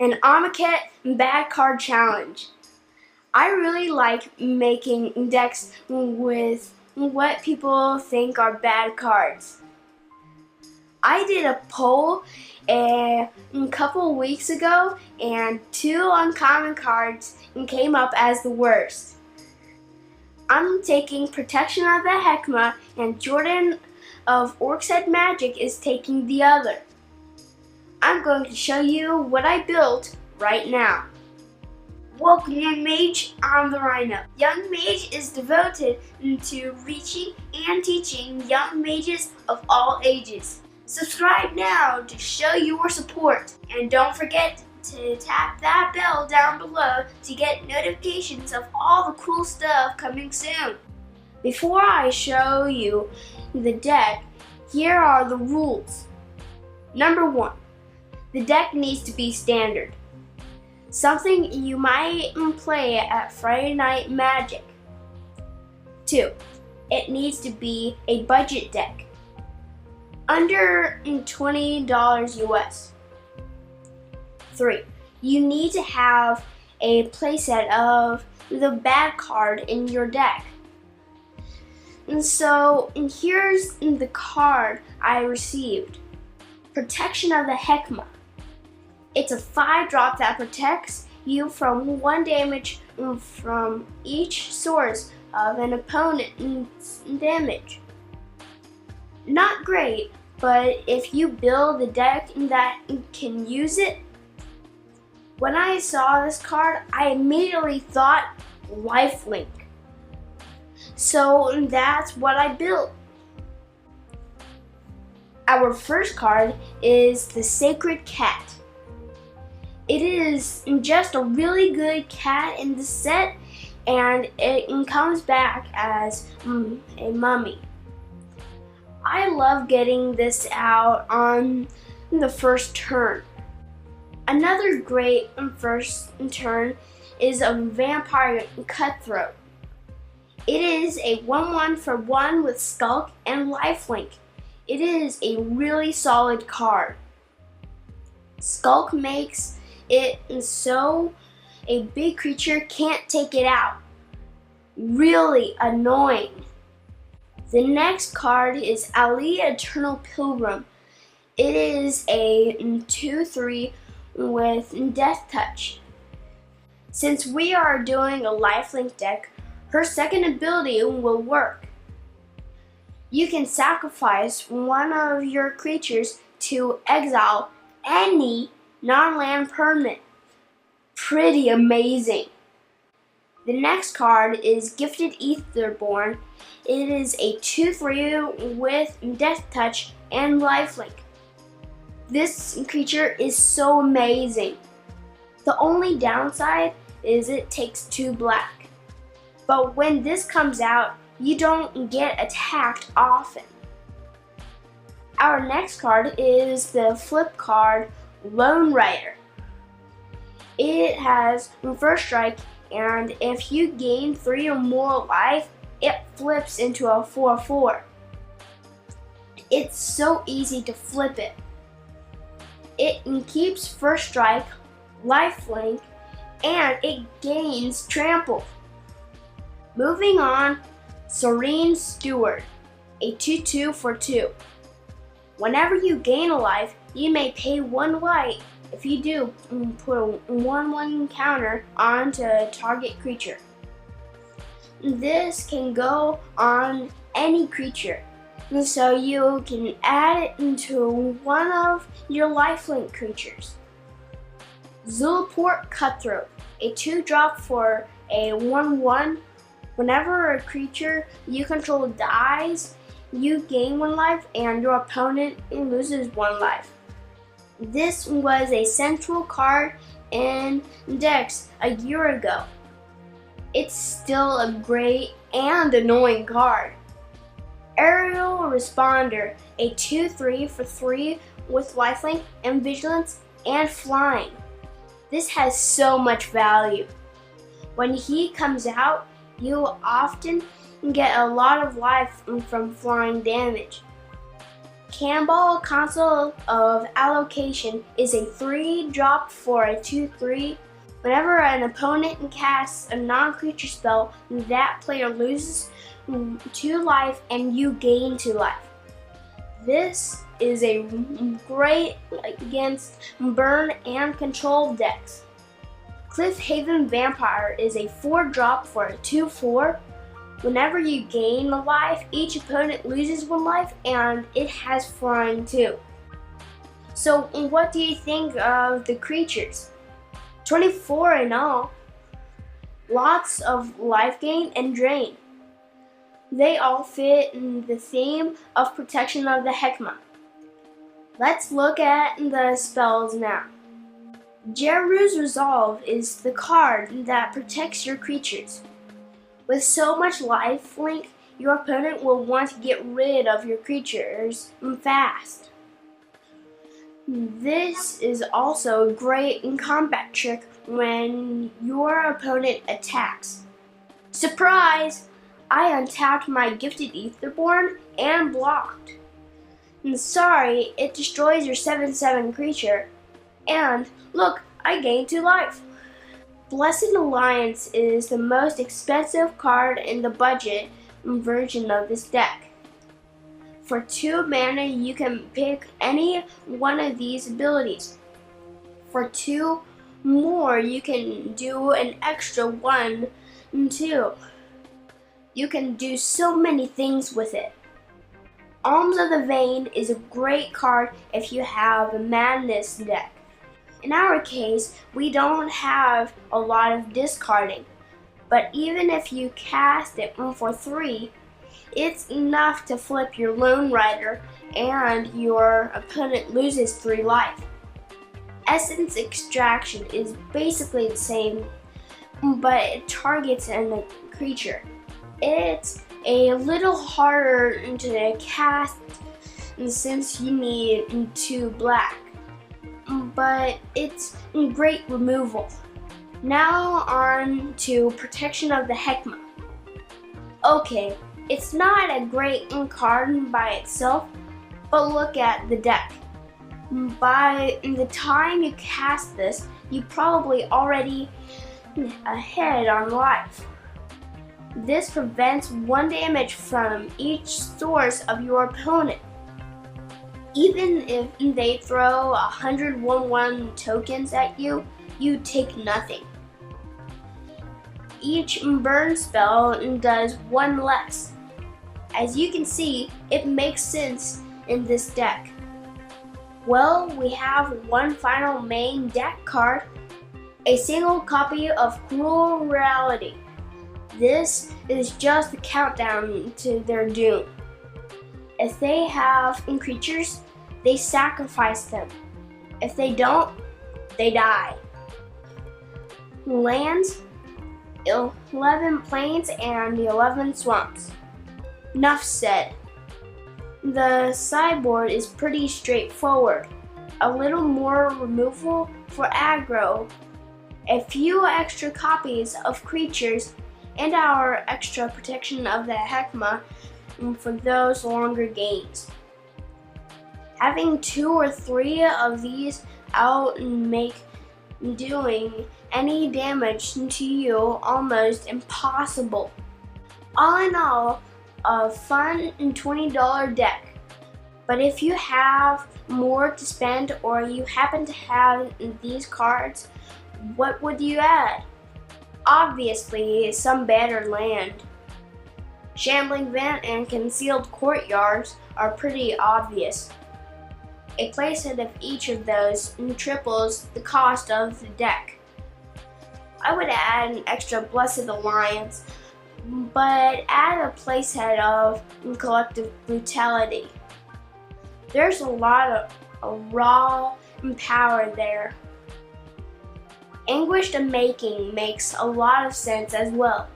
An Amonkhet Bad Card challenge. I really like making decks with what people think are bad cards. I did a poll a couple weeks ago and 2 uncommon cards came up as the worst. I'm taking Protection of the Hekma and Jordan of Orcs Magic is taking the other. I'm going to show you what I built right now. Welcome, Young Mage. I'm the Rhino. Young Mage is devoted to reaching and teaching young mages of all ages. Subscribe now to show your support. And don't forget to tap that bell down below to get notifications of all the cool stuff coming soon. Before I show you the deck, here are the rules. Number 1. The deck needs to be standard. Something you might play at Friday Night Magic. 2. It needs to be a budget deck. Under $20 US. 3. You need to have a playset of the bad card in your deck. And here's the card I received. Protection of the Hekma. It's a 5-drop that protects you from 1 damage from each source of an opponent's damage. Not great, but if you build a deck that can use it. When I saw this card, I immediately thought lifelink. So that's what I built. Our first card is the Sacred Cat. It is just a really good cat in the set, and it comes back as a mummy. I love getting this out on the first turn. Another great first turn is a Vampire Cutthroat. It is a 1/1 for 1 with Skulk and Lifelink. It is a really solid card. Skulk makes it so a big creature can't take it out. Really annoying. The next card is Ayli Eternal Pilgrim. It is a 2/3 with Death Touch. Since we are doing a lifelink deck, her second ability will work. You can sacrifice one of your creatures to exile any non-land permanent. Pretty amazing. The next card is Gifted Aetherborn. It is a 2/3 with Death Touch and Lifelink. This creature is so amazing. The only downside is it takes 2 black. But when this comes out, you don't get attacked often. Our next card is the flip card, Lone Rider. It has First Strike, and if you gain 3 or more life, it flips into a 4/4. It's so easy to flip it. It keeps First Strike, Lifelink, and it gains Trample. Moving on, Serene Steward, a 2/2 for 2. Whenever you gain a life, you may pay 1 white. If you do, put a 1/1 counter onto a target creature. This can go on any creature, so you can add it into one of your lifelink creatures. Zulaport Cutthroat, a 2-drop for a 1/1. Whenever a creature you control dies, you gain 1 life and your opponent loses 1 life. This was a central card in Decks a year ago. It's still a great and annoying card. Aerial Responder, a 2/3 for 3 with Lifelink and Vigilance and Flying. This has so much value. When he comes out, you often get a lot of life from flying damage. Kambal, Consul of Allocation is a 3-drop for a 2/3. Whenever an opponent casts a non-creature spell, that player loses 2 life and you gain 2 life. This is a great against burn and control decks. Cliffhaven Vampire is a 4-drop for a 2/4. Whenever you gain a life, each opponent loses 1 life and it has flying too. So what do you think of the creatures? 24 in all. Lots of life gain and drain. They all fit in the theme of protection of the Hekma. Let's look at the spells now. Djeru's Resolve is the card that protects your creatures. With so much lifelink, your opponent will want to get rid of your creatures fast. This is also a great combat trick when your opponent attacks. Surprise! I untapped my Gifted Aetherborn and blocked. And sorry, it destroys your 7/7 creature. And look, I gained 2 life. Blessed Alliance is the most expensive card in the budget version of this deck. For 2 mana, you can pick any one of these abilities. For 2 more, you can do an extra 1 too. You can do so many things with it. Alms of the Vein is a great card if you have a Madness deck. In our case, we don't have a lot of discarding, but even if you cast it for 3, it's enough to flip your Lone Rider and your opponent loses 3 life. Essence Extraction is basically the same, but it targets a creature. It's a little harder to cast since you need 2 black, but it's great removal. Now on to Protection of the Hekma. Okay, it's not a great card by itself, but look at the deck. By the time you cast this, you probably already ahead on life. This prevents 1 damage from each source of your opponent. Even if they throw 100 1/1 tokens at you, you take nothing. Each burn spell does 1 less. As you can see, it makes sense in this deck. Well, we have one final main deck card, a single copy of Cruel Reality. This is just the countdown to their doom. If they have creatures, they sacrifice them. If they don't, they die. Lands, 11 plains and 11 swamps. Enough said. The sideboard is pretty straightforward. A little more removal for aggro, a few extra copies of creatures, and our extra protection of the Hekma for those longer games. Having 2 or 3 of these out make doing any damage to you almost impossible. All in all, a fun $20 deck. But if you have more to spend or you happen to have these cards, what would you add? Obviously, some better land. Shambling Vent and Concealed Courtyards are pretty obvious. A playset of each of those triples the cost of the deck. I would add an extra Blessed Alliance, but add a playset of Collective Brutality. There's a lot of raw power there. Anguished Making makes a lot of sense as well.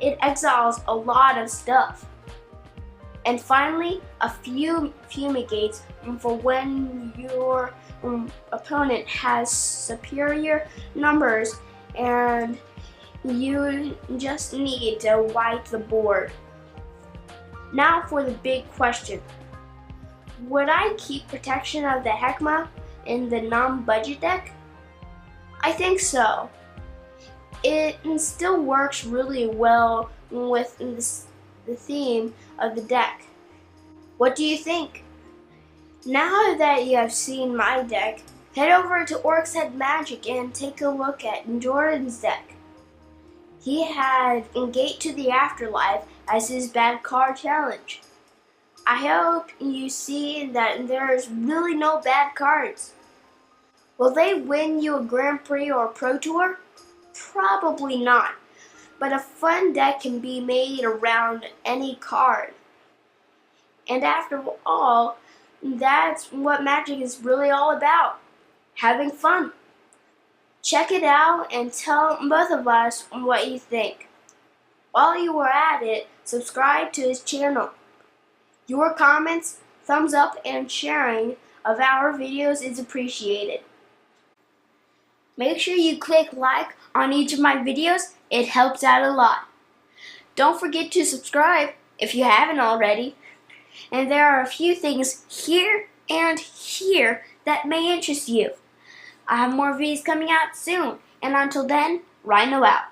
It exiles a lot of stuff. And finally, a few fumigates for when your opponent has superior numbers and you just need to wipe the board. Now for the big question. Would I keep protection of the Hekma in the non-budget deck? I think so. It still works really well with the theme of the deck. What do you think? Now that you have seen my deck, head over to Orcs Head Magic and take a look at Jordan's deck. He had Gate to the Afterlife as his bad card challenge. I hope you see that there's really no bad cards. Will they win you a Grand Prix or Pro Tour? Probably not, but a fun deck can be made around any card. And after all, that's what Magic is really all about, having fun. Check it out and tell both of us what you think. While you are at it, subscribe to his channel. Your comments, thumbs up, and sharing of our videos is appreciated. Make sure you click like on each of my videos, it helps out a lot. Don't forget to subscribe if you haven't already. And there are a few things here and here that may interest you. I have more videos coming out soon, and until then, Rhino out.